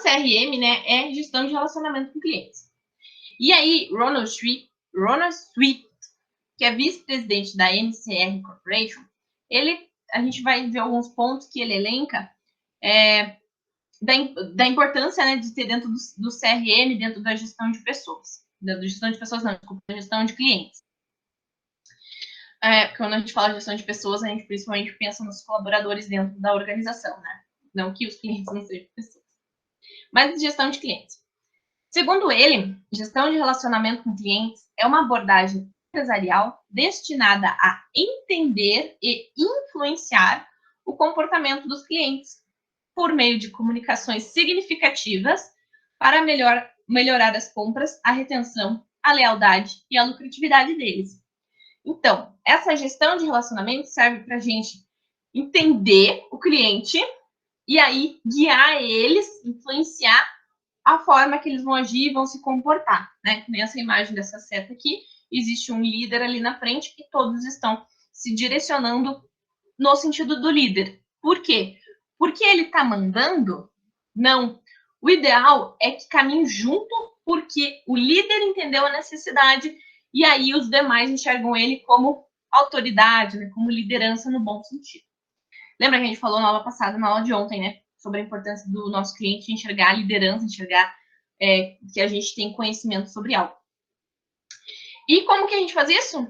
CRM, né, é gestão de relacionamento com clientes. E aí, Ronald Swift, que é vice-presidente da NCR Corporation, a gente vai ver alguns pontos que ele elenca da importância, né, de ter dentro do CRM, dentro da gestão de pessoas. Da gestão de pessoas, não, desculpa, da gestão de clientes. Quando a gente fala de gestão de pessoas, a gente principalmente pensa nos colaboradores dentro da organização, né? Não que os clientes não sejam pessoas. Mas gestão de clientes. Segundo ele, gestão de relacionamento com clientes é uma abordagem empresarial destinada a entender e influenciar o comportamento dos clientes por meio de comunicações significativas para melhorar as compras, a retenção, a lealdade e a lucratividade deles. Então, essa gestão de relacionamento serve para a gente entender o cliente e aí guiar eles, influenciar a forma que eles vão agir e vão se comportar, né? Nessa imagem dessa seta aqui, existe um líder ali na frente e todos estão se direcionando no sentido do líder. Por quê? Porque ele está mandando? Não. O ideal é que caminhe junto, porque o líder entendeu a necessidade e aí os demais enxergam ele como autoridade, né? Como liderança no bom sentido. Lembra que a gente falou na aula passada, na aula de ontem, né? Sobre a importância do nosso cliente enxergar a liderança, enxergar que a gente tem conhecimento sobre algo. E como que a gente faz isso?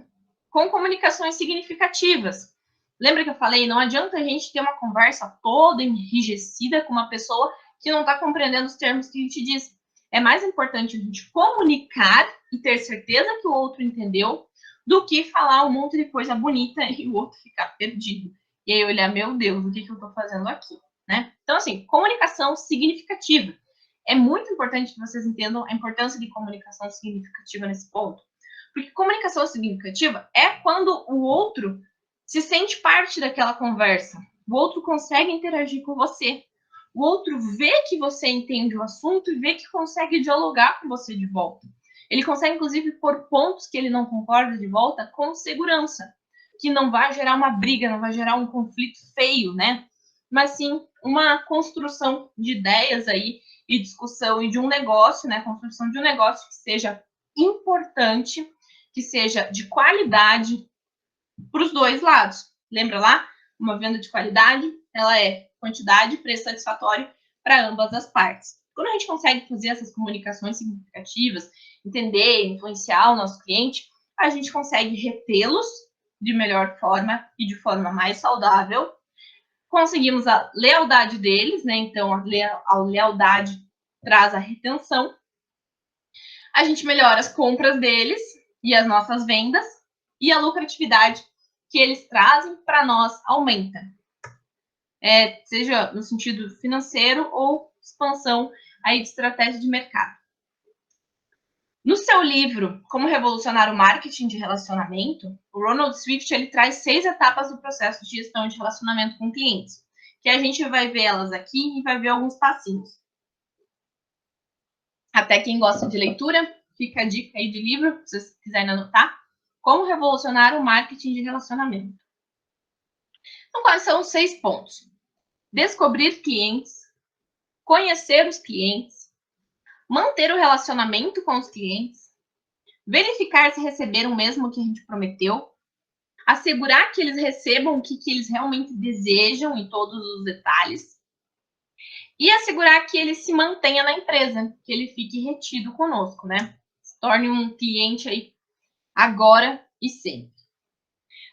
Com comunicações significativas. Lembra que eu falei, não adianta a gente ter uma conversa toda enrijecida com uma pessoa que não está compreendendo os termos que a gente diz. É mais importante a gente comunicar e ter certeza que o outro entendeu do que falar um monte de coisa bonita e o outro ficar perdido. E aí olhar, meu Deus, o que eu estou fazendo aqui? Né? Então, assim, comunicação significativa. É muito importante que vocês entendam a importância de comunicação significativa nesse ponto. Porque comunicação significativa é quando o outro se sente parte daquela conversa. O outro consegue interagir com você. O outro vê que você entende o assunto e vê que consegue dialogar com você de volta. Ele consegue, inclusive, pôr pontos que ele não concorda de volta com segurança. Que não vai gerar uma briga, não vai gerar um conflito feio, né? Mas sim uma construção de ideias aí e discussão e de um negócio, né? Construção de um negócio que seja importante, que seja de qualidade para os dois lados. Lembra lá? Uma venda de qualidade, ela é quantidade e preço satisfatório para ambas as partes. Quando a gente consegue fazer essas comunicações significativas, entender, influenciar o nosso cliente, a gente consegue retê-los de melhor forma e de forma mais saudável. Conseguimos a lealdade deles, né? Então, a lealdade traz a retenção. A gente melhora as compras deles e as nossas vendas. E a lucratividade que eles trazem para nós aumenta. Seja no sentido financeiro ou expansão aí de estratégia de mercado. No seu livro, Como Revolucionar o Marketing de Relacionamento, o Ronald Swift ele traz 6 etapas do processo de gestão de relacionamento com clientes, que a gente vai ver elas aqui e vai ver alguns passinhos. Até quem gosta de leitura, fica a dica aí de livro, se vocês quiserem anotar. Como revolucionar o marketing de relacionamento. Então, quais são os 6 pontos? Descobrir clientes, conhecer os clientes, manter o relacionamento com os clientes, verificar se receberam mesmo o que a gente prometeu, assegurar que eles recebam o que eles realmente desejam em todos os detalhes e assegurar que ele se mantenha na empresa, que ele fique retido conosco, né? Se torne um cliente aí agora e sempre.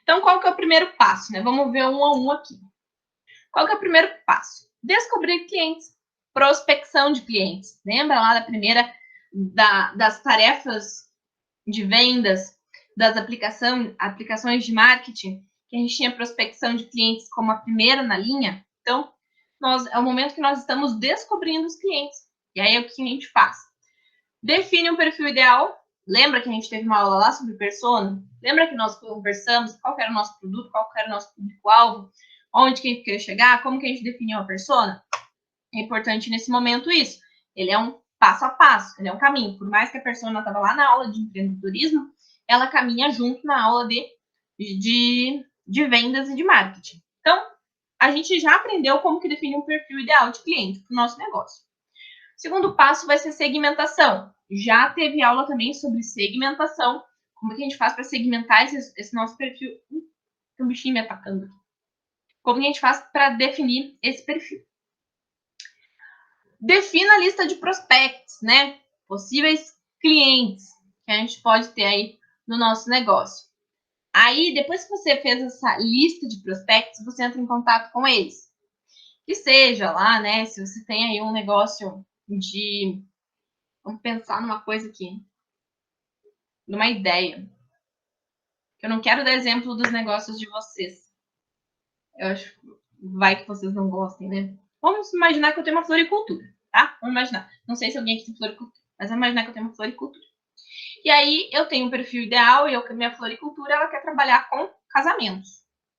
Então, qual que é o primeiro passo, né? Vamos ver um a um aqui. Qual que é o primeiro passo? Descobrir clientes, prospecção de clientes. Lembra lá da primeira, das tarefas de vendas, das aplicações de marketing, que a gente tinha prospecção de clientes como a primeira na linha? Então, é o momento que nós estamos descobrindo os clientes. E aí, o que a gente faz? Define um perfil ideal. Lembra que a gente teve uma aula lá sobre persona? Lembra que nós conversamos qual era o nosso produto, qual era o nosso público-alvo, onde que a gente queria chegar, como que a gente definiu a persona? É importante nesse momento isso. Ele é um passo a passo, ele é um caminho. Por mais que a persona estava lá na aula de empreendedorismo, ela caminha junto na aula de vendas e de marketing. Então, a gente já aprendeu como que definir um perfil ideal de cliente para o nosso negócio. Segundo passo vai ser segmentação. Já teve aula também sobre segmentação, como é que a gente faz para segmentar esse nosso perfil. Tem um bichinho me atacando aqui. Como que a gente faz para definir esse perfil? Defina a lista de prospects, né? Possíveis clientes que a gente pode ter aí no nosso negócio. Aí, depois que você fez essa lista de prospects, você entra em contato com eles. Que seja lá, né? Se você tem aí um negócio de... Vamos pensar numa coisa aqui. Numa ideia. Eu não quero dar exemplo dos negócios de vocês. Eu acho que vai que vocês não gostem, né? Vamos imaginar que eu tenho uma floricultura, tá? Vamos imaginar. Não sei se alguém aqui tem floricultura, mas vamos imaginar que eu tenho uma floricultura. E aí eu tenho um perfil ideal e minha floricultura ela quer trabalhar com casamentos.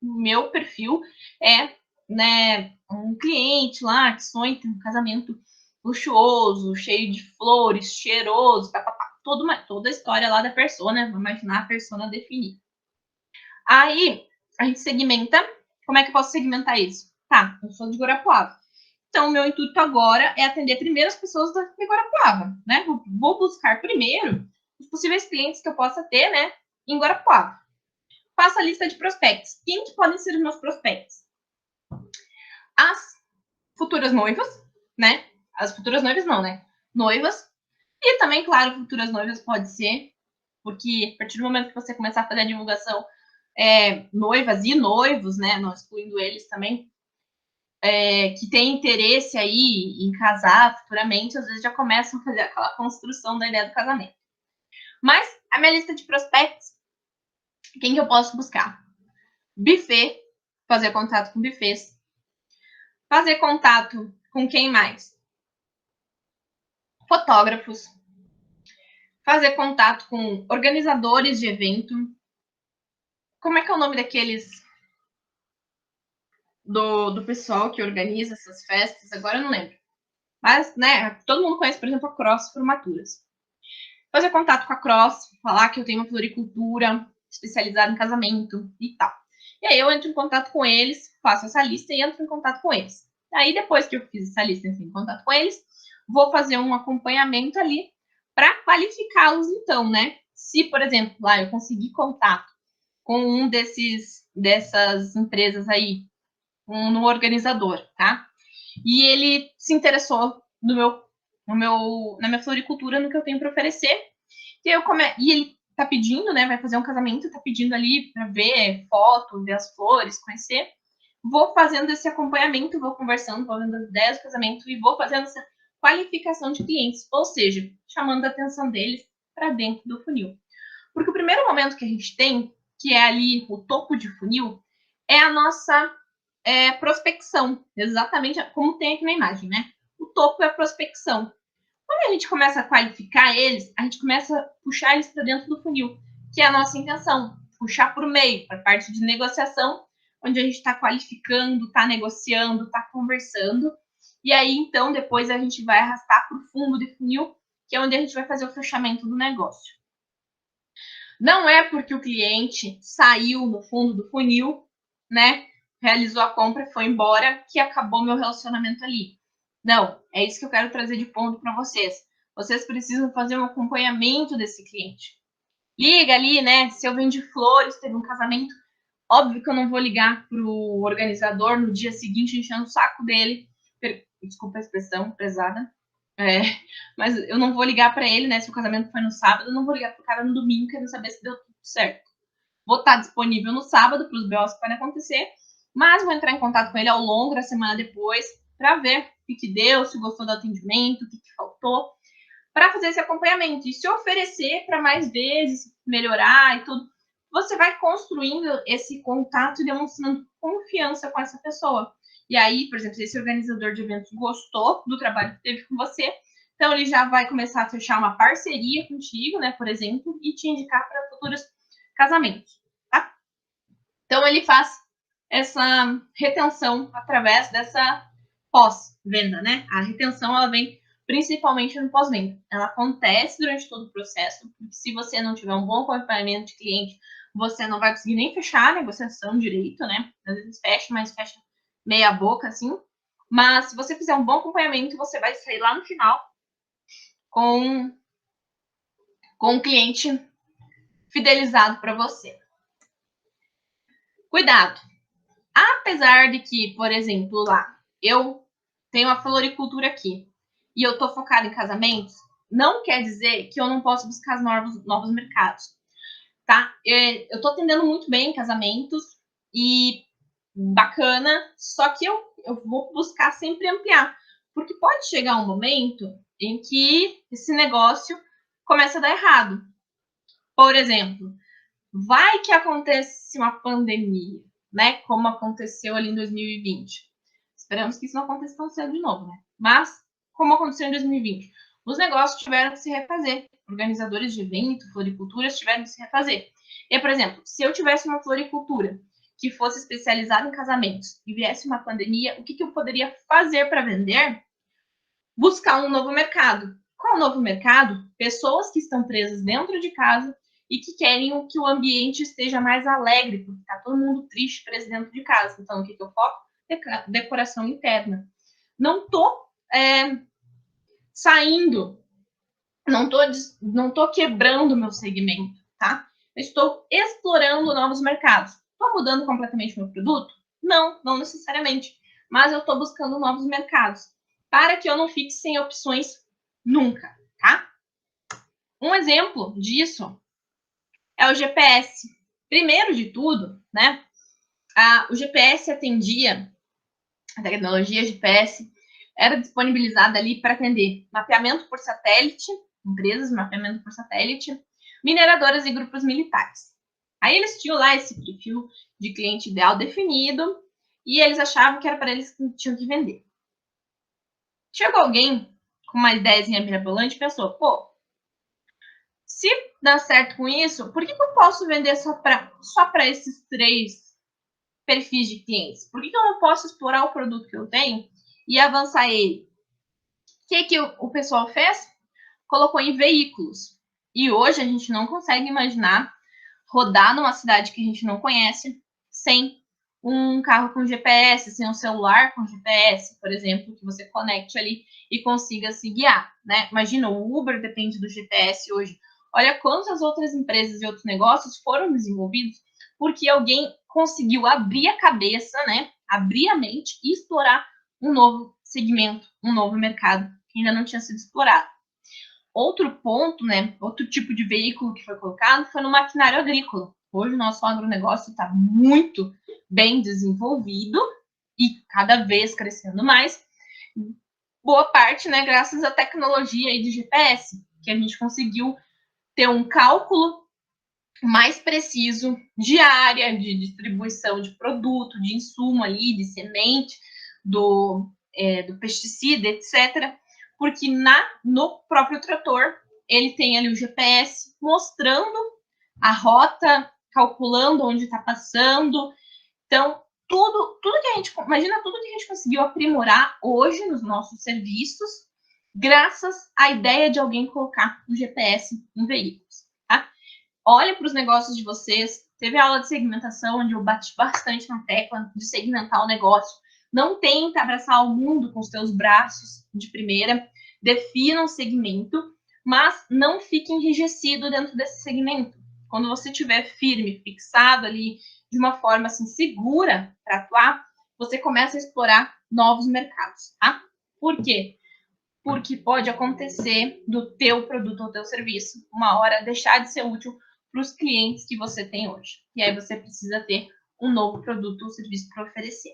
O meu perfil é, né, um cliente lá que sonha ter um casamento luxuoso, cheio de flores, cheiroso, toda a história lá da persona, vamos imaginar a persona definir. Aí a gente segmenta. Como é que eu posso segmentar isso? Tá, eu sou de Guarapuava. Então, o meu intuito agora é atender primeiro as pessoas de Guarapuava, né? Vou buscar primeiro os possíveis clientes que eu possa ter, né, em Guarapuava. Faça a lista de prospectos. Quem que podem ser os meus prospectos? As futuras noivas, né? As futuras noivas não, né? Noivas. E também, claro, futuras noivas pode ser, porque a partir do momento que você começar a fazer a divulgação, noivas e noivos, né? Não excluindo eles também, que tem interesse aí em casar futuramente, às vezes já começam a fazer aquela construção da ideia do casamento. Mas a minha lista de prospectos, quem que eu posso buscar? Buffet, fazer contato com buffets. Fazer contato com quem mais? Fotógrafos. Fazer contato com organizadores de evento. Como é que é o nome daqueles do pessoal que organiza essas festas? Agora eu não lembro. Mas, né, todo mundo conhece, por exemplo, a Cross Formaturas. Fazer contato com a Cross, falar que eu tenho uma floricultura especializada em casamento e tal. E aí eu entro em contato com eles, faço essa lista e entro em contato com eles. Aí depois que eu fiz essa lista, entro em contato com eles, vou fazer um acompanhamento ali para qualificá-los então, né? Se, por exemplo, lá eu conseguir contato com um dessas empresas aí, no organizador, tá? E ele se interessou na minha floricultura, no que eu tenho para oferecer. E ele tá pedindo, né? Vai fazer um casamento, tá pedindo ali para ver foto, ver as flores, conhecer. Vou fazendo esse acompanhamento, vou conversando, vou vendo as ideias do casamento e vou fazendo essa qualificação de clientes, ou seja, chamando a atenção deles para dentro do funil. Porque o primeiro momento que a gente tem, que é ali o topo de funil, é a nossa prospecção, exatamente como tem aqui na imagem, né? O topo é a prospecção. Quando a gente começa a qualificar eles, a gente começa a puxar eles para dentro do funil, que é a nossa intenção, puxar para o meio, para a parte de negociação, onde a gente está qualificando, está negociando, está conversando. E aí, então, depois a gente vai arrastar para o fundo de funil, que é onde a gente vai fazer o fechamento do negócio. Não é porque o cliente saiu no fundo do funil, né? Realizou a compra e foi embora, que acabou meu relacionamento ali. Não, é isso que eu quero trazer de ponto para vocês. Vocês precisam fazer um acompanhamento desse cliente. Liga ali, né? Se eu vendi flores, teve um casamento, óbvio que eu não vou ligar pro organizador no dia seguinte enchendo o saco dele. Desculpa a expressão pesada. Mas eu não vou ligar para ele, né? Se o casamento foi no sábado, eu não vou ligar pro cara no domingo querendo saber se deu tudo certo. Vou estar disponível no sábado para os BOs que podem acontecer, mas vou entrar em contato com ele ao longo da semana depois para ver o que deu, se gostou do atendimento, o que faltou, para fazer esse acompanhamento e se oferecer para mais vezes, melhorar e tudo. Você vai construindo esse contato e demonstrando confiança com essa pessoa. E aí, por exemplo, se esse organizador de eventos gostou do trabalho que teve com você, então ele já vai começar a fechar uma parceria contigo, né, por exemplo, e te indicar para futuros casamentos, tá? Então ele faz essa retenção através dessa pós-venda, né? A retenção ela vem principalmente no pós-venda. Ela acontece durante todo o processo, porque se você não tiver um bom acompanhamento de cliente, você não vai conseguir nem fechar a negociação direito, né? Às vezes fecha, mas fecha meia boca, assim. Mas se você fizer um bom acompanhamento, você vai sair lá no final com um cliente fidelizado para você. Cuidado! Apesar de que, por exemplo, lá, eu tenho a floricultura aqui e eu estou focada em casamentos, não quer dizer que eu não posso buscar novos mercados, tá? Eu estou atendendo muito bem em casamentos e bacana, só que eu vou buscar sempre ampliar, porque pode chegar um momento em que esse negócio começa a dar errado. Por exemplo, vai que acontece uma pandemia, né? Como aconteceu ali em 2020. Esperamos que isso não aconteça tão cedo de novo, né? Mas, como aconteceu em 2020, os negócios tiveram que se refazer. Organizadores de evento, floriculturas tiveram que se refazer. E, por exemplo, se eu tivesse uma floricultura que fosse especializada em casamentos e viesse uma pandemia, o que eu poderia fazer para vender? Buscar um novo mercado. Qual o novo mercado? Pessoas que estão presas dentro de casa e que querem que o ambiente esteja mais alegre, porque está todo mundo triste, preso dentro de casa. Então, o que eu foco? Decoração interna. Não estou saindo, não tô quebrando o meu segmento, tá? Eu estou explorando novos mercados. Estou mudando completamente meu produto? Não necessariamente. Mas eu estou buscando novos mercados para que eu não fique sem opções nunca, tá? Um exemplo disso é o GPS. Primeiro de tudo, né? O GPS atendia, a tecnologia GPS era disponibilizada ali para atender mapeamento por satélite, empresas, mapeamento por satélite, mineradoras e grupos militares. Aí eles tinham lá esse perfil de cliente ideal definido e eles achavam que era para eles que tinham que vender. Chegou alguém com uma ideiazinha mirabolante e pensou, pô, se dá certo com isso, por que eu posso vender só para esses 3 perfis de clientes? Por que eu não posso explorar o produto que eu tenho e avançar ele? O que o pessoal fez? Colocou em veículos. E hoje a gente não consegue imaginar rodar numa cidade que a gente não conhece sem um carro com GPS, sem um celular com GPS, por exemplo, que você conecte ali e consiga se guiar, né? Imagina, o Uber depende do GPS hoje. Olha quantas outras empresas e outros negócios foram desenvolvidos porque alguém conseguiu abrir a cabeça, né? Abrir a mente e explorar um novo segmento, um novo mercado que ainda não tinha sido explorado. Outro ponto, né? Outro tipo de veículo que foi colocado foi no maquinário agrícola. Hoje o nosso agronegócio está muito bem desenvolvido e cada vez crescendo mais. Boa parte, né, graças à tecnologia aí de GPS, que a gente conseguiu ter um cálculo mais preciso de área, de distribuição de produto, de insumo ali, de semente, do pesticida, etc. Porque no próprio trator, ele tem ali o GPS mostrando a rota, calculando onde está passando. Então, tudo que a gente, imagina tudo que a gente conseguiu aprimorar hoje nos nossos serviços, graças à ideia de alguém colocar um GPS em veículos, tá? Olhem para os negócios de vocês. Teve aula de segmentação, onde eu bati bastante na tecla de segmentar o negócio. Não tenta abraçar o mundo com os seus braços de primeira. Defina um segmento, mas não fique enrijecido dentro desse segmento. Quando você estiver firme, fixado ali, de uma forma assim, segura para atuar, você começa a explorar novos mercados, tá? Por quê? Porque pode acontecer do teu produto ou teu serviço, uma hora deixar de ser útil para os clientes que você tem hoje. E aí você precisa ter um novo produto ou serviço para oferecer.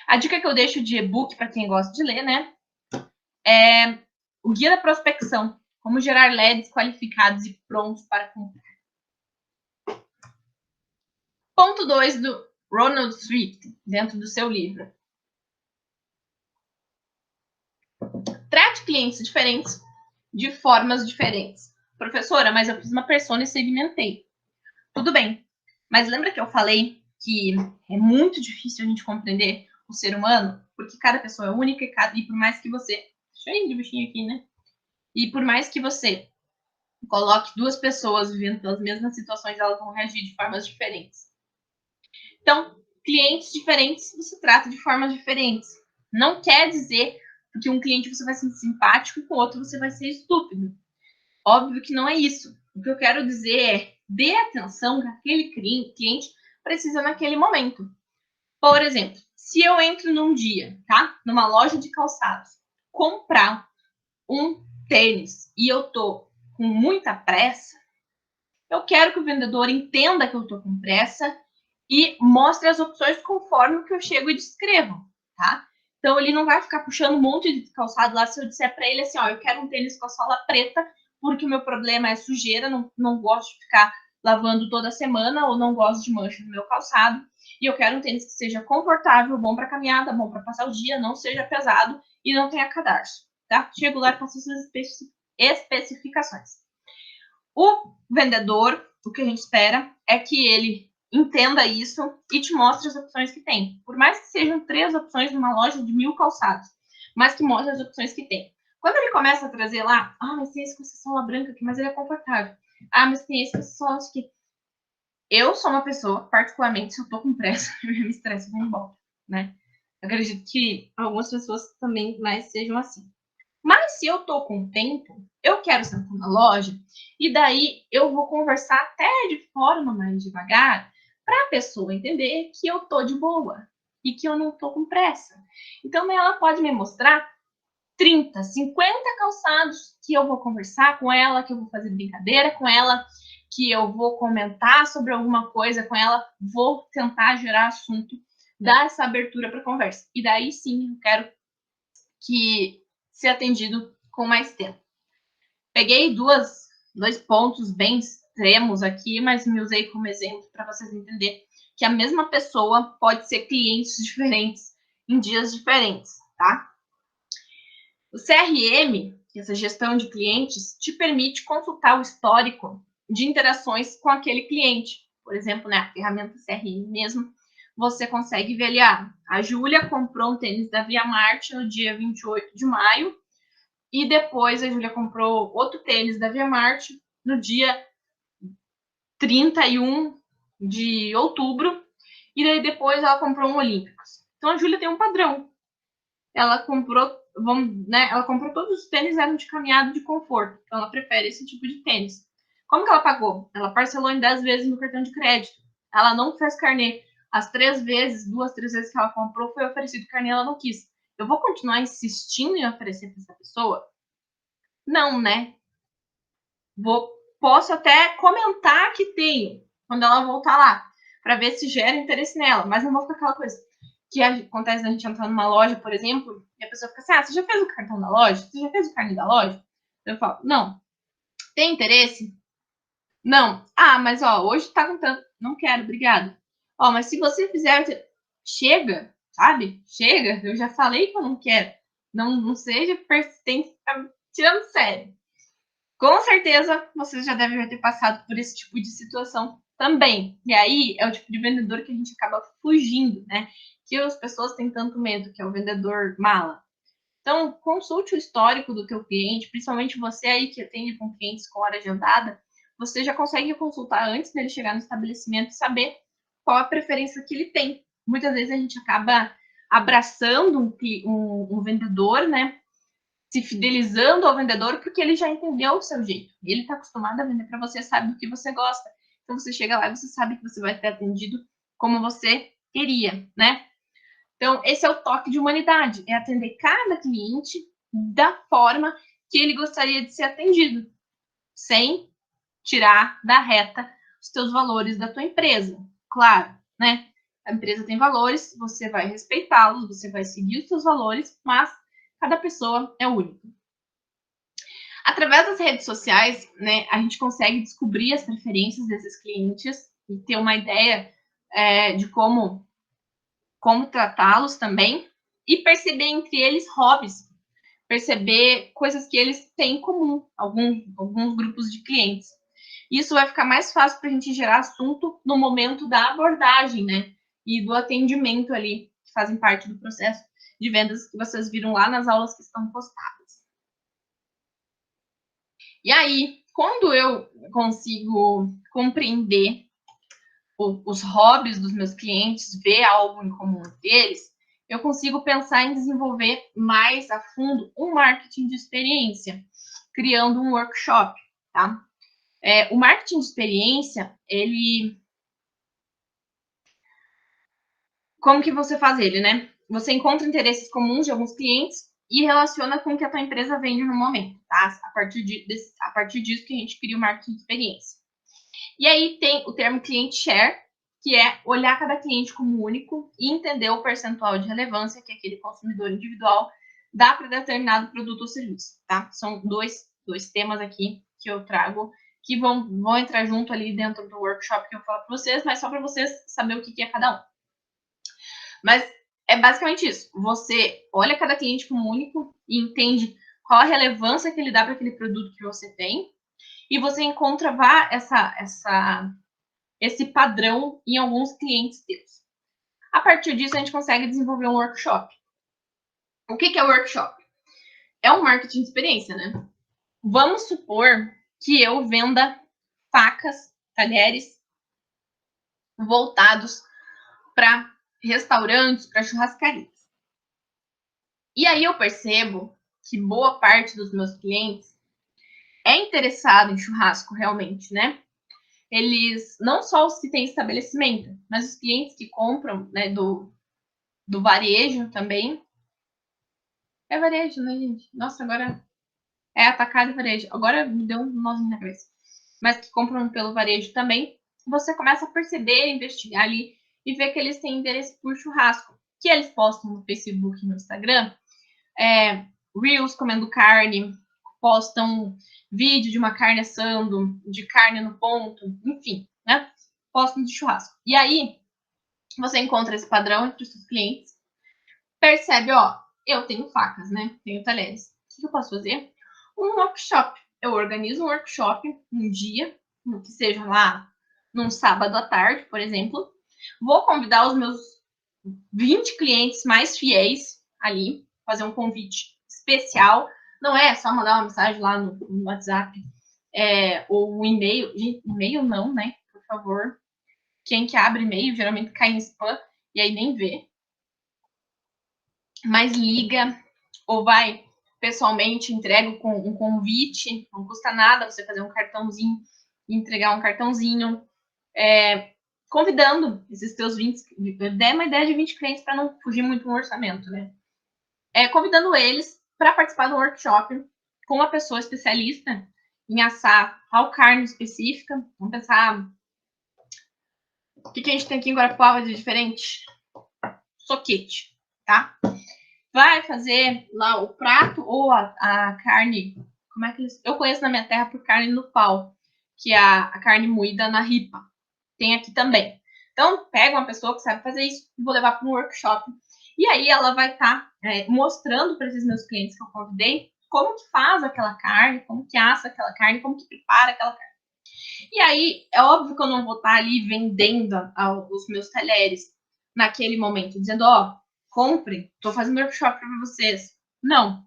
A dica que eu deixo de e-book para quem gosta de ler, né? É o Guia da Prospecção. Como gerar leads qualificados e prontos para comprar. Ponto 2 do Ronald Swift, dentro do seu livro. Trate clientes diferentes de formas diferentes. Professora, mas eu fiz uma persona e segmentei. Tudo bem. Mas lembra que eu falei que é muito difícil a gente compreender o ser humano? Porque cada pessoa é única e por mais que você... Cheio de bichinho aqui, né? E por mais que você coloque 2 pessoas vivendo pelas mesmas situações, elas vão reagir de formas diferentes. Então, clientes diferentes você trata de formas diferentes. Não quer dizer que porque um cliente você vai ser simpático e com o outro você vai ser estúpido. Óbvio que não é isso. O que eu quero dizer é, dê atenção que aquele cliente precisa naquele momento. Por exemplo, se eu entro num dia, tá? Numa loja de calçados, comprar um tênis e eu tô com muita pressa, eu quero que o vendedor entenda que eu tô com pressa e mostre as opções conforme o que eu chego e descrevo, tá? Então ele não vai ficar puxando um monte de calçado lá se eu disser para ele assim, ó, eu quero um tênis com a sola preta porque o meu problema é sujeira, não gosto de ficar lavando toda semana ou não gosto de mancha no meu calçado e eu quero um tênis que seja confortável, bom para caminhada, bom para passar o dia, não seja pesado e não tenha cadarço, tá? Chego lá e faço essas especificações. O vendedor, o que a gente espera é que ele entenda isso e te mostre as opções que tem. Por mais que sejam 3 opções numa loja de 1000 calçados, mas que mostre as opções que tem. Quando ele começa a trazer lá, mas tem esse com essa sola branca aqui, mas ele é confortável. Mas tem esse com essa sola aqui. Eu sou uma pessoa, particularmente, se eu tô com pressa, eu me estresso e vou embora, né? Eu acredito que algumas pessoas também mais sejam assim. Mas se eu tô com tempo, eu quero sentar na loja e daí eu vou conversar até de forma mais devagar para a pessoa entender que eu tô de boa e que eu não tô com pressa. Então ela pode me mostrar 30, 50 calçados que eu vou conversar com ela, que eu vou fazer brincadeira com ela, que eu vou comentar sobre alguma coisa com ela, vou tentar gerar assunto, dar essa abertura para conversa. E daí sim, eu quero que ser atendido com mais tempo. Peguei dois pontos bem extremos aqui, mas me usei como exemplo para vocês entenderem que a mesma pessoa pode ser clientes diferentes em dias diferentes, tá? O CRM, essa gestão de clientes, te permite consultar o histórico de interações com aquele cliente. Por exemplo, a ferramenta CRM mesmo, você consegue ver ali, a Júlia comprou um tênis da Via Marte no dia 28 de maio, e depois a Júlia comprou outro tênis da Via Marte no dia 31 de outubro, e daí depois ela comprou um Olímpicos. Então a Júlia tem um padrão. Ela comprou, ela comprou todos os tênis eram de caminhada de conforto. Então ela prefere esse tipo de tênis. Como que ela pagou? Ela parcelou em 10 vezes no cartão de crédito. Ela não fez carnê. As 3 vezes, 2, 3 vezes que ela comprou, foi oferecido carnê, ela não quis. Eu vou continuar insistindo em oferecer para essa pessoa? Não, né? Posso até comentar que tenho, quando ela voltar lá, para ver se gera interesse nela, mas não vou ficar aquela coisa que acontece a gente entrar numa loja, por exemplo, e a pessoa fica assim, você já fez o cartão da loja? Você já fez o carnê da loja? Eu falo, não. Tem interesse? Não. Mas hoje tá com tanto. Não quero, obrigado. Mas se você fizer, chega, sabe? Chega, eu já falei que eu não quero. Não seja persistente, tá me tirando sério. Com certeza, vocês já devem ter passado por esse tipo de situação também. E aí, é o tipo de vendedor que a gente acaba fugindo, né? Que as pessoas têm tanto medo, que é o vendedor mala. Então, consulte o histórico do teu cliente, principalmente você aí que atende com clientes com hora agendada, você já consegue consultar antes dele chegar no estabelecimento e saber qual a preferência que ele tem. Muitas vezes a gente acaba abraçando um vendedor, né? Se fidelizando ao vendedor porque ele já entendeu o seu jeito. Ele está acostumado a vender para você, sabe do que você gosta. Então você chega lá e você sabe que você vai ter atendido como você queria, né? Então, esse é o toque de humanidade, é atender cada cliente da forma que ele gostaria de ser atendido, sem tirar da reta os teus valores da tua empresa. Claro, né? A empresa tem valores, você vai respeitá-los, você vai seguir os seus valores, mas cada pessoa é única. Através das redes sociais, né, a gente consegue descobrir as preferências desses clientes e ter uma ideia de como tratá-los também e perceber entre eles hobbies, perceber coisas que eles têm em comum, alguns grupos de clientes. Isso vai ficar mais fácil para a gente gerar assunto no momento da abordagem, né? E do atendimento ali, que fazem parte do processo de vendas que vocês viram lá nas aulas que estão postadas. E aí, quando eu consigo compreender os hobbies dos meus clientes, ver algo em comum deles, eu consigo pensar em desenvolver mais a fundo um marketing de experiência, criando um workshop, tá? O marketing de experiência, ele... Como que você faz ele, né? Você encontra interesses comuns de alguns clientes e relaciona com o que a tua empresa vende no momento, tá? A partir disso que a gente cria o marketing de experiência. E aí tem o termo client share, que é olhar cada cliente como único e entender o percentual de relevância que aquele consumidor individual dá para determinado produto ou serviço, tá? São dois temas aqui que eu trago que vão entrar junto ali dentro do workshop que eu falo para vocês, mas só para vocês saberem o que é cada um. Mas é basicamente isso. Você olha cada cliente como único e entende qual a relevância que ele dá para aquele produto que você tem, e você encontra esse padrão em alguns clientes teus. A partir disso, a gente consegue desenvolver um workshop. O que é workshop? É um marketing de experiência, né? Vamos supor que eu venda facas, talheres voltados para restaurantes, para churrascarias. E aí eu percebo que boa parte dos meus clientes é interessado em churrasco realmente, né? Eles, não só os que têm estabelecimento, mas os clientes que compram, né, do varejo também. É varejo, né, gente? Nossa, agora é atacado e varejo. Agora me deu um nozinho na cabeça. Mas que compram pelo varejo também. Você começa a perceber, investigar ali e ver que eles têm interesse por churrasco. Que eles postam no Facebook e no Instagram. Reels comendo carne, postam vídeo de uma carne assando, de carne no ponto, enfim, né? Postam de churrasco. E aí, você encontra esse padrão entre os seus clientes, percebe, ó, eu tenho facas, né? Tenho talheres. O que eu posso fazer? Um workshop. Eu organizo um workshop um dia, que seja lá num sábado à tarde, por exemplo. Vou convidar os meus 20 clientes mais fiéis ali, fazer um convite especial. Não é só mandar uma mensagem lá no WhatsApp ou um e-mail. Gente, e-mail não, né? Por favor. Quem que abre e-mail geralmente cai em spam e aí nem vê. Mas liga ou vai pessoalmente, entrega com um convite, não custa nada você fazer um cartãozinho, entregar um cartãozinho, convidando esses teus 20, dê uma ideia de 20 clientes para não fugir muito no orçamento, né? Convidando eles para participar do workshop com uma pessoa especialista em assar tal carne específica. Vamos pensar, o que a gente tem aqui em Guarapuava de diferente? Soquete, tá? Vai fazer lá o prato ou a carne, como é que eles... Eu conheço na minha terra por carne no pau, que é a carne moída na ripa. Tem aqui também. Então, pega uma pessoa que sabe fazer isso e vou levar para um workshop. E aí ela vai estar mostrando para esses meus clientes que eu convidei como que faz aquela carne, como que assa aquela carne, como que prepara aquela carne. E aí, é óbvio que eu não vou estar ali vendendo os meus talheres naquele momento, dizendo, ó, compre, tô fazendo workshop para vocês. Não.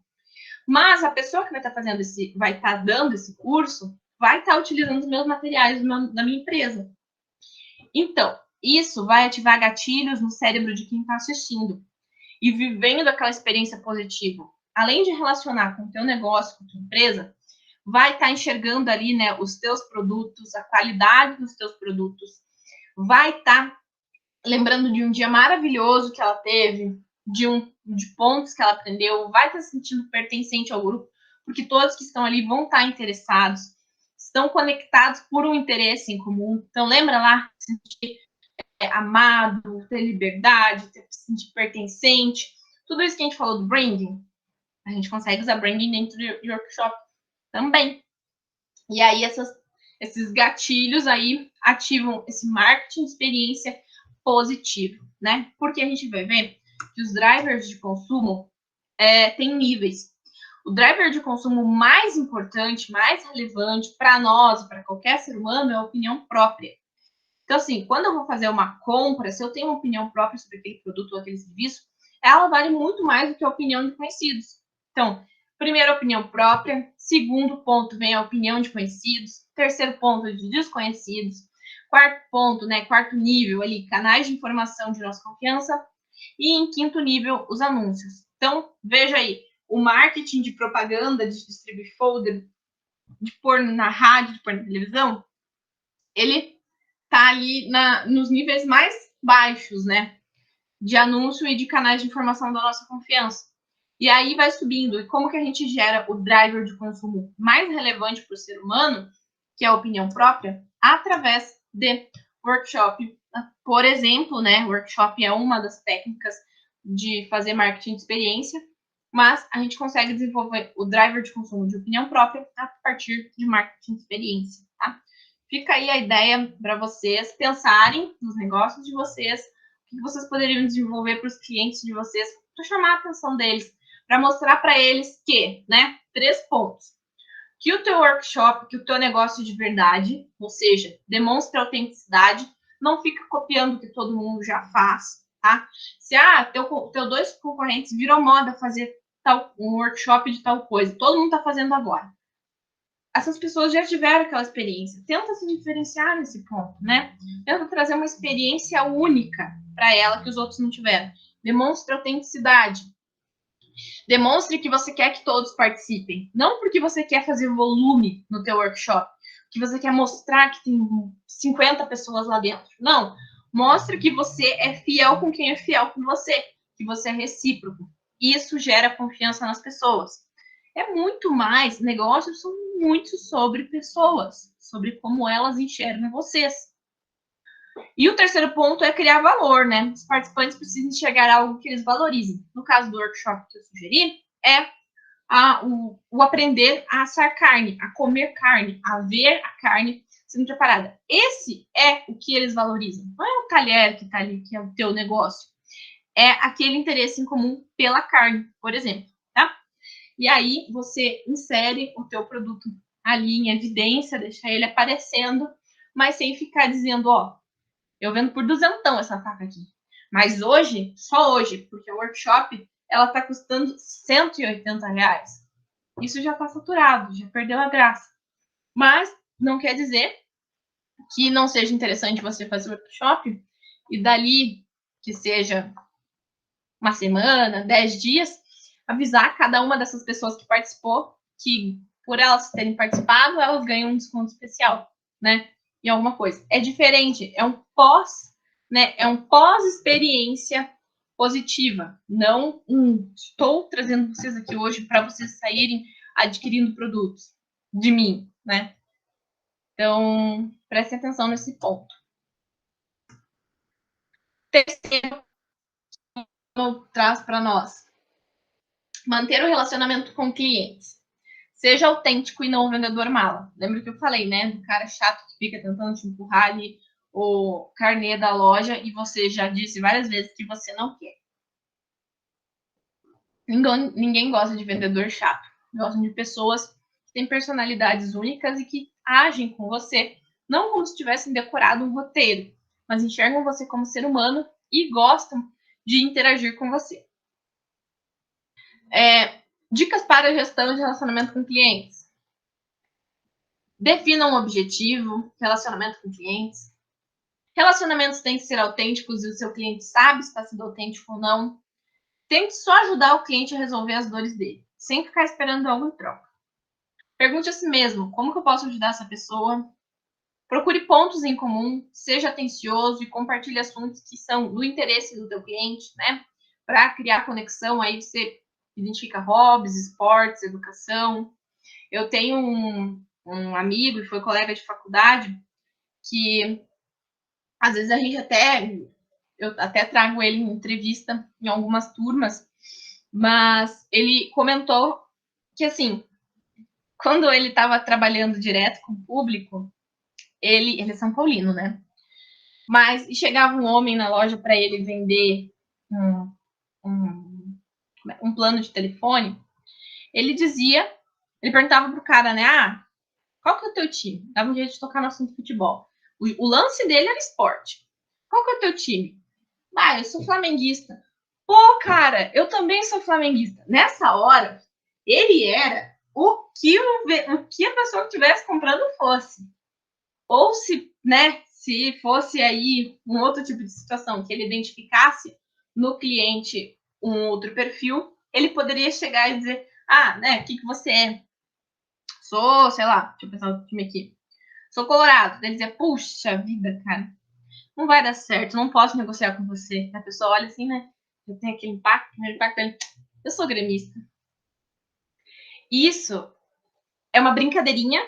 Mas a pessoa que vai estar fazendo vai estar dando esse curso, vai estar utilizando os meus materiais da minha empresa. Então, isso vai ativar gatilhos no cérebro de quem está assistindo e vivendo aquela experiência positiva. Além de relacionar com o teu negócio, com a tua empresa, vai estar enxergando ali, né, os teus produtos, a qualidade dos teus produtos, vai estar lembrando de um dia maravilhoso que ela teve, de pontos que ela aprendeu, vai estar se sentindo pertencente ao grupo, porque todos que estão ali vão estar interessados, estão conectados por um interesse em comum. Então, lembra lá, se sentir amado, ter liberdade, se sentir pertencente, tudo isso que a gente falou do branding, a gente consegue usar branding dentro de workshop também. E aí, esses gatilhos aí ativam esse marketing de experiência positivo, né? Porque a gente vai ver que os drivers de consumo têm níveis. O driver de consumo mais importante, mais relevante para nós, para qualquer ser humano, é a opinião própria. Então, assim, quando eu vou fazer uma compra, se eu tenho uma opinião própria sobre aquele produto ou aquele serviço, ela vale muito mais do que a opinião de conhecidos. Então, primeiro, opinião própria. Segundo ponto, vem a opinião de conhecidos. Terceiro ponto, de desconhecidos. Quarto ponto, né? Quarto nível ali, canais de informação de nossa confiança. E em quinto nível, os anúncios. Então, veja aí, o marketing de propaganda, de distribuir folder, de pôr na rádio, de pôr na televisão, ele tá ali nos níveis mais baixos, né? De anúncio e de canais de informação da nossa confiança. E aí vai subindo. E como que a gente gera o driver de consumo mais relevante para o ser humano, que é a opinião própria, através de workshop. Por exemplo, né? Workshop é uma das técnicas de fazer marketing de experiência, mas a gente consegue desenvolver o driver de consumo de opinião própria a partir de marketing de experiência, tá? Fica aí a ideia para vocês pensarem nos negócios de vocês, o que vocês poderiam desenvolver para os clientes de vocês, para chamar a atenção deles, para mostrar para eles que, né, 3 pontos. Que o teu workshop, que o teu negócio de verdade, ou seja, demonstre autenticidade, não fica copiando o que todo mundo já faz, tá? Se teu 2 concorrentes virou moda fazer um workshop de tal coisa, todo mundo está fazendo agora. Essas pessoas já tiveram aquela experiência. Tenta se diferenciar nesse ponto, né? Tenta trazer uma experiência única para ela que os outros não tiveram. Demonstre autenticidade. Demonstre que você quer que todos participem. Não porque você quer fazer volume no teu workshop, que você quer mostrar que tem 50 pessoas lá dentro. Não. Mostre que você é fiel com quem é fiel com você, que você é recíproco. Isso gera confiança nas pessoas. É muito mais, negócios são muito sobre pessoas, sobre como elas enxergam vocês. E o terceiro ponto é criar valor, né? Os participantes precisam enxergar algo que eles valorizem. No caso do workshop que eu sugeri, é o aprender a assar carne, a comer carne, a ver a carne sendo preparada. Esse é o que eles valorizam. Não é o talher que está ali, que é o teu negócio. É aquele interesse em comum pela carne, por exemplo, tá? E aí você insere o teu produto ali em evidência, deixa ele aparecendo, mas sem ficar dizendo, ó, eu vendo por 200 essa faca aqui. Mas hoje, só hoje, porque o workshop, ela tá custando R$180. Isso já tá saturado, já perdeu a graça. Mas não quer dizer que não seja interessante você fazer o workshop e dali que seja uma semana, 10 dias, avisar cada uma dessas pessoas que participou que por elas terem participado, elas ganham um desconto especial, né? Em alguma coisa. É diferente, é um pós, né? É um pós-experiência positiva. Não estou trazendo vocês aqui hoje para vocês saírem adquirindo produtos de mim, né? Então, prestem atenção nesse ponto. Terceiro, traz para nós manter o relacionamento com clientes. Seja autêntico e não um vendedor mala. Lembra que eu falei, né? Do cara chato que fica tentando te empurrar ali o carnê da loja e você já disse várias vezes que você não quer. Ninguém gosta de vendedor chato. Gostam de pessoas que têm personalidades únicas e que agem com você, não como se tivessem decorado um roteiro, mas enxergam você como ser humano e gostam de interagir com você. Dicas para a gestão de relacionamento com clientes. Defina um objetivo, relacionamento com clientes. Relacionamentos têm que ser autênticos e o seu cliente sabe se está sendo autêntico ou não. Tente só ajudar o cliente a resolver as dores dele, sem ficar esperando algo em troca. Pergunte a si mesmo, como que eu posso ajudar essa pessoa? Procure pontos em comum, seja atencioso e compartilhe assuntos que são do interesse do teu cliente, né? Para criar conexão, aí você identifica hobbies, esportes, educação. Eu tenho um amigo e foi colega de faculdade que às vezes a gente eu até trago ele em entrevista em algumas turmas, mas ele comentou que assim, quando ele estava trabalhando direto com o público, ele é São Paulino, né? Mas chegava um homem na loja para ele vender um plano de telefone, ele perguntava pro cara, né? Qual que é o teu time? Dava um jeito de tocar no assunto futebol. O lance dele era esporte. Qual que é o teu time? Eu sou flamenguista. Pô, cara, eu também sou flamenguista. Nessa hora, ele era o que a pessoa que estivesse comprando fosse. Ou se fosse aí um outro tipo de situação que ele identificasse no cliente um outro perfil, ele poderia chegar e dizer, né, o que você é? Sou, sei lá, deixa eu pensar no time aqui. Sou colorado. Ele dizer, puxa vida, cara, não vai dar certo, não posso negociar com você. A pessoa olha assim, né? Eu tenho aquele impacto, eu sou gremista. Isso é uma brincadeirinha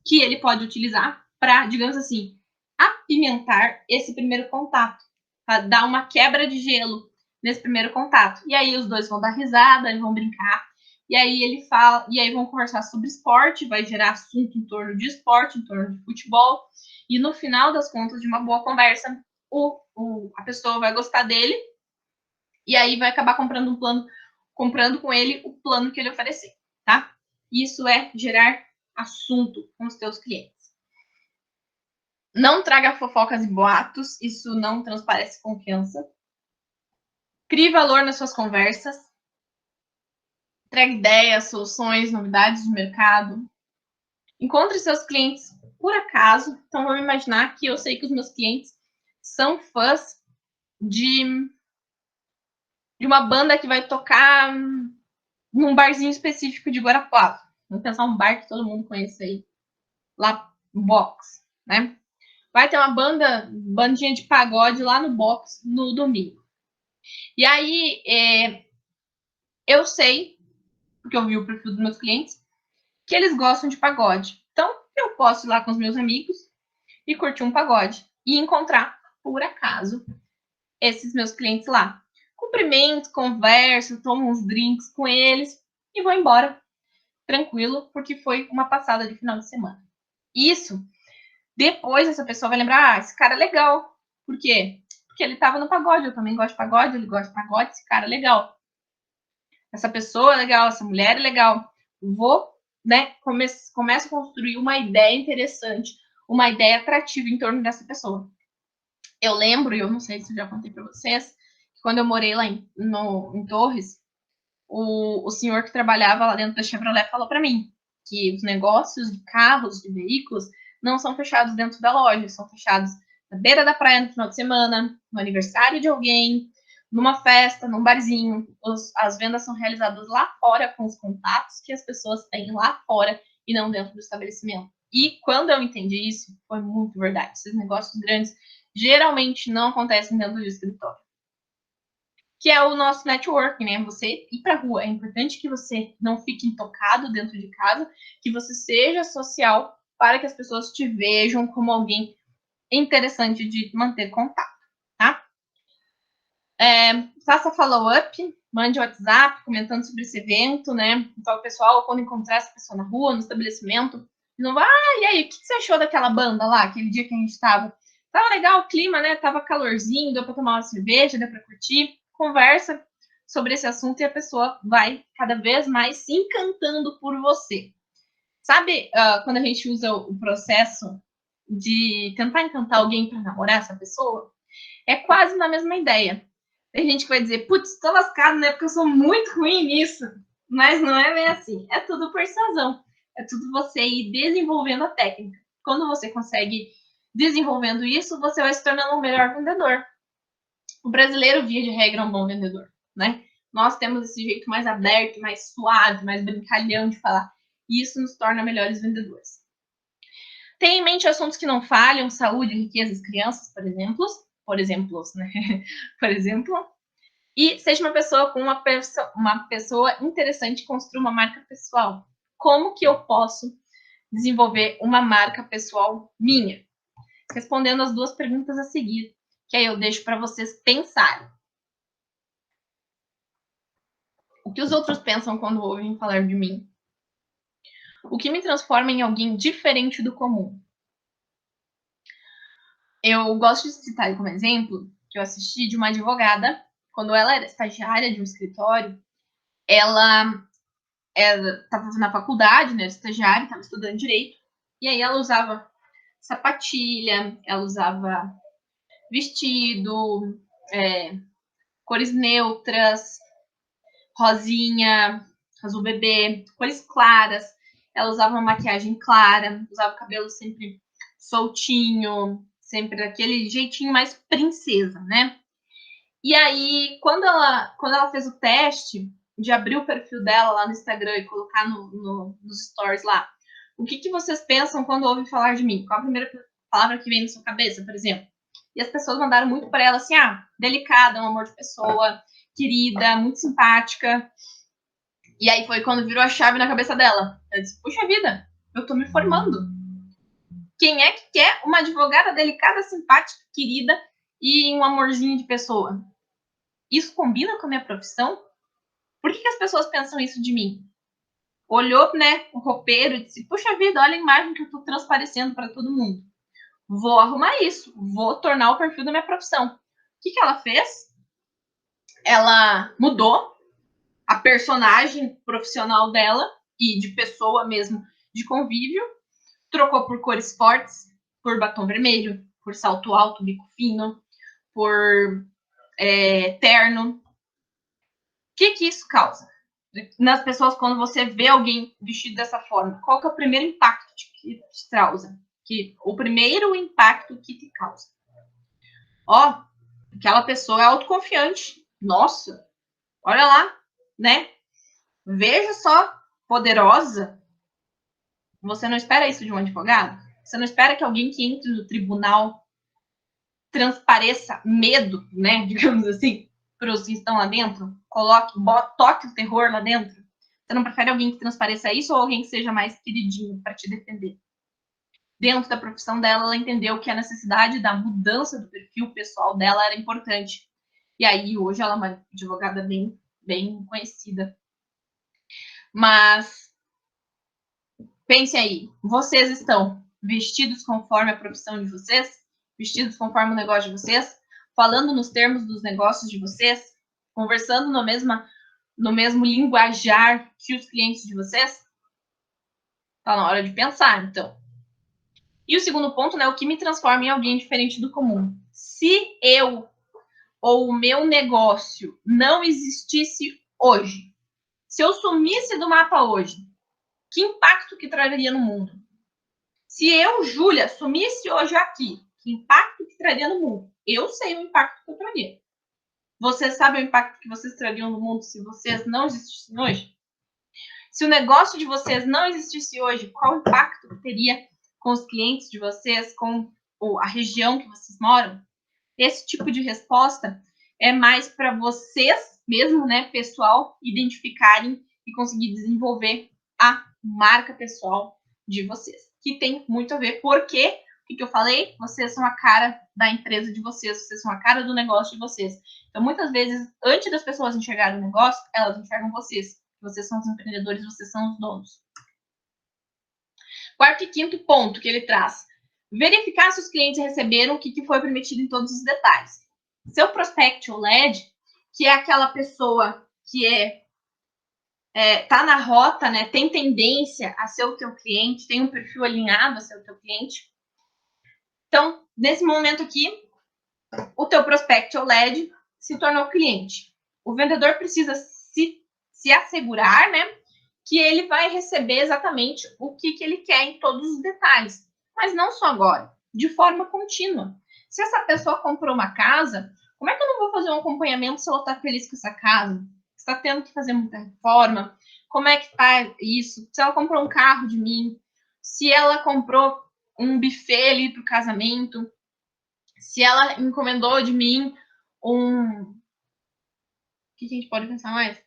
que ele pode utilizar para, digamos assim, apimentar esse primeiro contato, para dar uma quebra de gelo nesse primeiro contato. E aí os dois vão dar risada, vão brincar. E aí ele fala, e aí vão conversar sobre esporte, vai gerar assunto em torno de esporte, em torno de futebol. E no final das contas, de uma boa conversa, a pessoa vai gostar dele e aí vai acabar comprando com ele o plano que ele oferecer, tá? Isso é gerar assunto com os teus clientes. Não traga fofocas e boatos, isso não transparece confiança. Crie valor nas suas conversas. Traga ideias, soluções, novidades de mercado. Encontre seus clientes por acaso. Então, vamos imaginar que eu sei que os meus clientes são fãs de uma banda que vai tocar num barzinho específico de Guarapuava. Vamos pensar um bar que todo mundo conhece aí. Lá no box, né? Vai ter uma bandinha de pagode lá no box no domingo. E aí, eu sei, porque eu vi o perfil dos meus clientes, que eles gostam de pagode. Então, eu posso ir lá com os meus amigos e curtir um pagode. E encontrar, por acaso, esses meus clientes lá. Cumprimento, converso, tomo uns drinks com eles e vou embora. Tranquilo, porque foi uma passada de final de semana. Isso, depois essa pessoa vai lembrar, esse cara é legal. Por quê? Porque ele estava no pagode, eu também gosto de pagode, ele gosta de pagode, esse cara é legal. Essa pessoa é legal, essa mulher é legal. Vou, né, começo a construir uma ideia interessante, uma ideia atrativa em torno dessa pessoa. Eu lembro, e eu não sei se eu já contei para vocês, que quando eu morei lá em Torres, o senhor que trabalhava lá dentro da Chevrolet falou para mim que os negócios de carros, de veículos, não são fechados dentro da loja, são fechados na beira da praia no final de semana, no aniversário de alguém, numa festa, num barzinho. As vendas são realizadas lá fora com os contatos que as pessoas têm lá fora e não dentro do estabelecimento. E quando eu entendi isso, foi muito verdade. Esses negócios grandes geralmente não acontecem dentro do escritório. Que é o nosso network, né? Você ir para a rua. É importante que você não fique intocado dentro de casa, que você seja social para que as pessoas te vejam como alguém interessante de manter contato, tá? Faça follow-up, mande WhatsApp comentando sobre esse evento, né? Então, o pessoal, quando encontrar essa pessoa na rua, no estabelecimento, não vai, e aí, o que você achou daquela banda lá, aquele dia que a gente estava? Tava legal o clima, né? Tava calorzinho, deu para tomar uma cerveja, deu para curtir. Conversa sobre esse assunto e a pessoa vai cada vez mais se encantando por você. Sabe quando a gente usa o processo de tentar encantar alguém para namorar essa pessoa? É quase na mesma ideia. Tem gente que vai dizer, putz, tô lascado, né? Porque eu sou muito ruim nisso. Mas não é bem assim. É tudo persuasão. É tudo você ir desenvolvendo a técnica. Quando você consegue desenvolvendo isso, você vai se tornando um melhor vendedor. O brasileiro, via de regra, é um bom vendedor, né? Nós temos esse jeito mais aberto, mais suave, mais brincalhão de falar. E isso nos torna melhores vendedores. Tenha em mente assuntos que não falham, saúde, riquezas, crianças, por exemplo, né? Por exemplo. E seja uma pessoa com uma pessoa interessante, construa uma marca pessoal. Como que eu posso desenvolver uma marca pessoal minha? Respondendo as duas perguntas a seguir, que aí eu deixo para vocês pensarem. O que os outros pensam quando ouvem falar de mim? O que me transforma em alguém diferente do comum? Eu gosto de citar como exemplo que eu assisti de uma advogada, quando ela era estagiária de um escritório, ela estava na faculdade, né, estagiária, estava estudando direito, e aí ela usava sapatilha, ela usava vestido, cores neutras, rosinha, azul bebê, cores claras. Ela usava uma maquiagem clara, usava o cabelo sempre soltinho, sempre daquele jeitinho mais princesa, né? E aí, quando ela fez o teste de abrir o perfil dela lá no Instagram e colocar nos stories lá, o que vocês pensam quando ouvem falar de mim? Qual a primeira palavra que vem na sua cabeça, por exemplo? E as pessoas mandaram muito para ela assim, delicada, um amor de pessoa, querida, muito simpática. E aí foi quando virou a chave na cabeça dela. Ela disse, puxa vida, eu tô me formando. Quem é que quer uma advogada delicada, simpática, querida e um amorzinho de pessoa? Isso combina com a minha profissão? Por que as pessoas pensam isso de mim? Olhou, né, o roupeiro e disse, puxa vida, olha a imagem que eu tô transparecendo para todo mundo. Vou arrumar isso, vou tornar o perfil da minha profissão. O que ela fez? Ela mudou a personagem profissional dela e de pessoa mesmo, de convívio, trocou por cores fortes, por batom vermelho, por salto alto, bico fino, por terno. O que isso causa nas pessoas quando você vê alguém vestido dessa forma? Qual que é o primeiro impacto que te causa? O primeiro impacto que te causa? Aquela pessoa é autoconfiante. Nossa, olha lá, né? Veja só, poderosa. Você não espera isso de um advogado? Você não espera que alguém que entre no tribunal transpareça medo, né? Digamos assim, para os que estão lá dentro? Toque o terror lá dentro? Você não prefere alguém que transpareça isso ou alguém que seja mais queridinho para te defender? Dentro da profissão dela, ela entendeu que a necessidade da mudança do perfil pessoal dela era importante. E aí, hoje, ela é uma advogada bem, bem conhecida. Mas, pense aí, vocês estão vestidos conforme a profissão de vocês? Vestidos conforme o negócio de vocês? Falando nos termos dos negócios de vocês? Conversando no mesmo linguajar que os clientes de vocês? Tá na hora de pensar, então. E o segundo ponto, né, o que me transforma em alguém diferente do comum. Se eu ou o meu negócio não existisse hoje, se eu sumisse do mapa hoje, que impacto que traria no mundo? Se eu, Júlia, sumisse hoje aqui, que impacto que traria no mundo? Eu sei o impacto que eu traria. Vocês sabem o impacto que vocês trariam no mundo se vocês não existissem hoje? Se o negócio de vocês não existisse hoje, qual o impacto que teria com os clientes de vocês, com a região que vocês moram? Esse tipo de resposta é mais para vocês mesmo, né, pessoal, identificarem e conseguir desenvolver a marca pessoal de vocês, que tem muito a ver, porque o que eu falei? Vocês são a cara da empresa de vocês, vocês são a cara do negócio de vocês. Então, muitas vezes, antes das pessoas enxergarem o negócio, elas enxergam vocês. Vocês são os empreendedores, vocês são os donos. Quarto e quinto ponto que ele traz. Verificar se os clientes receberam o que foi prometido em todos os detalhes. Seu prospect ou lead, que é aquela pessoa que tá na rota, né, tem tendência a ser o teu cliente, tem um perfil alinhado a ser o teu cliente. Então, nesse momento aqui, o teu prospect ou lead se tornou cliente. O vendedor precisa se assegurar, né, que ele vai receber exatamente o que ele quer em todos os detalhes. Mas não só agora, de forma contínua. Se essa pessoa comprou uma casa, como é que eu não vou fazer um acompanhamento se ela está feliz com essa casa? Está tendo que fazer muita reforma? Como é que está isso? Se ela comprou um carro de mim? Se ela comprou um buffet ali para o casamento? Se ela encomendou de mim um... O que a gente pode pensar mais?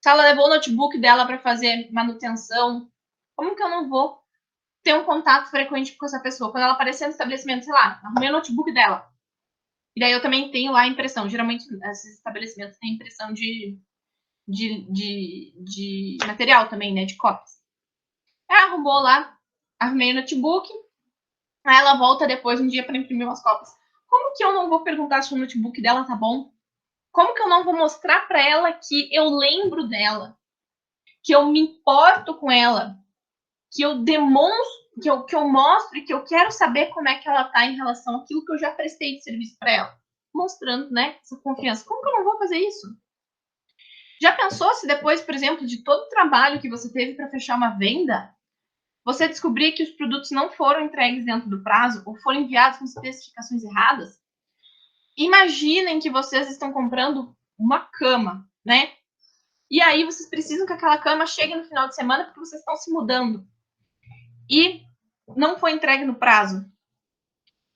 Se ela levou o notebook dela para fazer manutenção, como que eu não vou ter um contato frequente com essa pessoa? Quando ela aparecer no estabelecimento, sei lá, arrumei o notebook dela. E daí eu também tenho lá a impressão. Geralmente, esses estabelecimentos têm impressão de material também, né? De cópias. Ela arrumou lá, arrumei o notebook. Aí ela volta depois um dia para imprimir umas cópias. Como que eu não vou perguntar se o notebook dela tá bom? Como que eu não vou mostrar para ela que eu lembro dela? Que eu me importo com ela? Que eu demonstro, que eu mostro e que eu quero saber como é que ela tá em relação àquilo que eu já prestei de serviço para ela. Mostrando, né, essa confiança. Como que eu não vou fazer isso? Já pensou se depois, por exemplo, de todo o trabalho que você teve para fechar uma venda, você descobrir que os produtos não foram entregues dentro do prazo ou foram enviados com especificações erradas? Imaginem que vocês estão comprando uma cama, né? E aí vocês precisam que aquela cama chegue no final de semana porque vocês estão se mudando. E não foi entregue no prazo.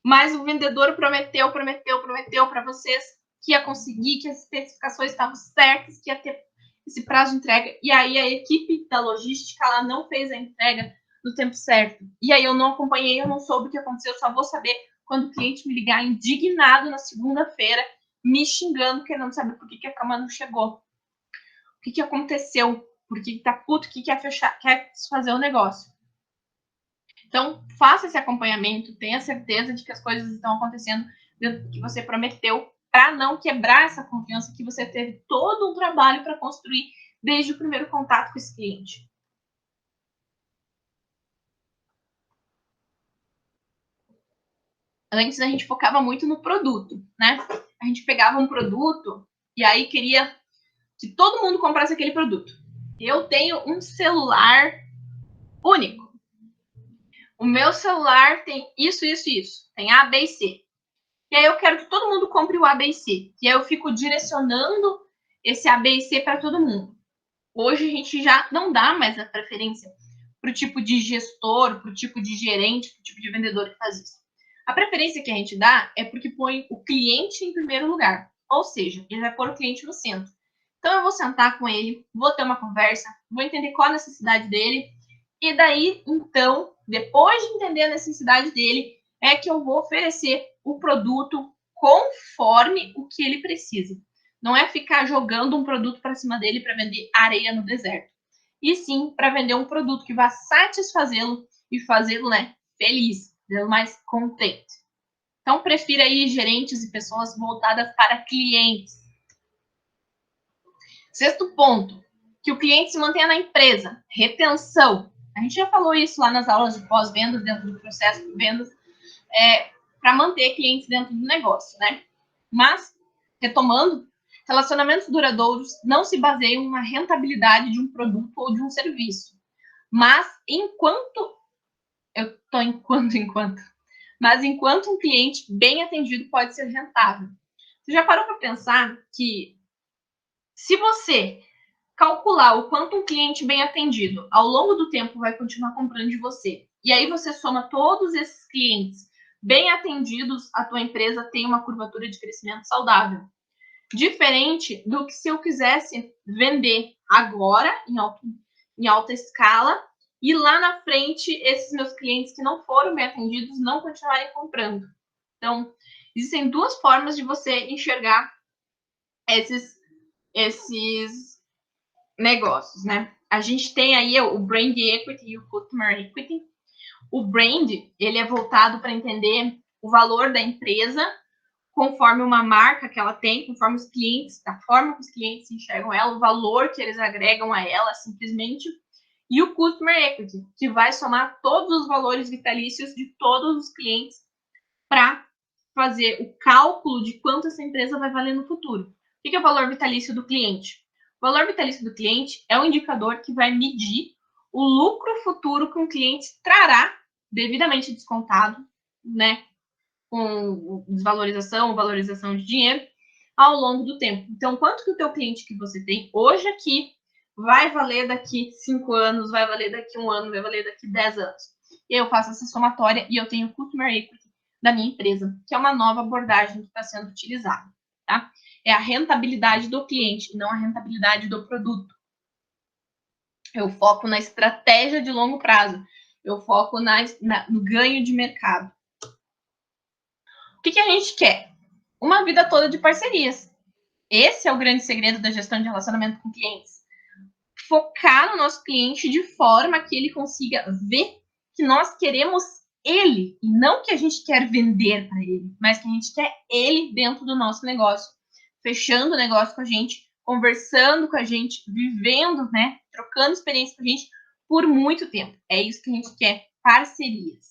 Mas o vendedor prometeu para vocês que ia conseguir, que as especificações estavam certas, que ia ter esse prazo de entrega. E aí a equipe da logística ela não fez a entrega no tempo certo. E aí eu não acompanhei, eu não soube o que aconteceu, eu só vou saber quando o cliente me ligar indignado na segunda-feira, me xingando, querendo saber por que a cama não chegou. O que aconteceu? Por que tá puto, que quer fechar, quer desfazer o negócio. Então, faça esse acompanhamento, tenha certeza de que as coisas estão acontecendo dentro do que você prometeu, para não quebrar essa confiança que você teve todo um trabalho para construir desde o primeiro contato com esse cliente. Antes a gente focava muito no produto, né? A gente pegava um produto e aí queria que todo mundo comprasse aquele produto. Eu tenho um celular único. O meu celular tem isso, isso, isso. Tem A, B e C. E aí eu quero que todo mundo compre o A, B e C. E aí eu fico direcionando esse A, B e C para todo mundo. Hoje a gente já não dá mais a preferência para o tipo de gestor, para o tipo de gerente, para o tipo de vendedor que faz isso. A preferência que a gente dá é porque põe o cliente em primeiro lugar. Ou seja, ele vai pôr o cliente no centro. Então eu vou sentar com ele, vou ter uma conversa, vou entender qual a necessidade dele. E daí, então, depois de entender a necessidade dele, é que eu vou oferecer o produto conforme o que ele precisa. Não é ficar jogando um produto para cima dele para vender areia no deserto. E sim para vender um produto que vá satisfazê-lo e fazê-lo, né, feliz, fazê-lo mais contente. Então, prefira aí gerentes e pessoas voltadas para clientes. Sexto ponto, que o cliente se mantenha na empresa. Retenção. A gente já falou isso lá nas aulas de pós-vendas, dentro do processo de vendas, para manter clientes dentro do negócio, né? Mas, retomando, relacionamentos duradouros não se baseiam na rentabilidade de um produto ou de um serviço. Mas, enquanto um cliente bem atendido pode ser rentável. Você já parou para pensar que se você calcular o quanto um cliente bem atendido ao longo do tempo vai continuar comprando de você, e aí você soma todos esses clientes bem atendidos, a tua empresa tem uma curvatura de crescimento saudável. Diferente do que se eu quisesse vender agora, em alta escala, e lá na frente, esses meus clientes que não foram bem atendidos não continuarem comprando. Então, existem duas formas de você enxergar esses negócios, né? A gente tem aí o Brand Equity e o Customer Equity. O Brand, ele é voltado para entender o valor da empresa conforme uma marca que ela tem, conforme os clientes, da forma que os clientes enxergam ela, o valor que eles agregam a ela, simplesmente. E o Customer Equity, que vai somar todos os valores vitalícios de todos os clientes para fazer o cálculo de quanto essa empresa vai valer no futuro. O que é o valor vitalício do cliente? O valor vitalício do cliente é um indicador que vai medir o lucro futuro que um cliente trará, devidamente descontado, né, com desvalorização ou valorização de dinheiro, ao longo do tempo. Então, quanto que o teu cliente que você tem hoje aqui vai valer daqui 5 anos, vai valer daqui 1 ano, vai valer daqui 10 anos. Eu faço essa somatória e eu tenho o Customer Equity da minha empresa, que é uma nova abordagem que está sendo utilizada, tá? É a rentabilidade do cliente, não a rentabilidade do produto. Eu foco na estratégia de longo prazo. Eu foco no ganho de mercado. O que a gente quer? Uma vida toda de parcerias. Esse é o grande segredo da gestão de relacionamento com clientes. Focar no nosso cliente de forma que ele consiga ver que nós queremos ele, e não que a gente quer vender para ele, mas que a gente quer ele dentro do nosso negócio, fechando o negócio com a gente, conversando com a gente, vivendo, né, trocando experiência com a gente por muito tempo. É isso que a gente quer, parcerias.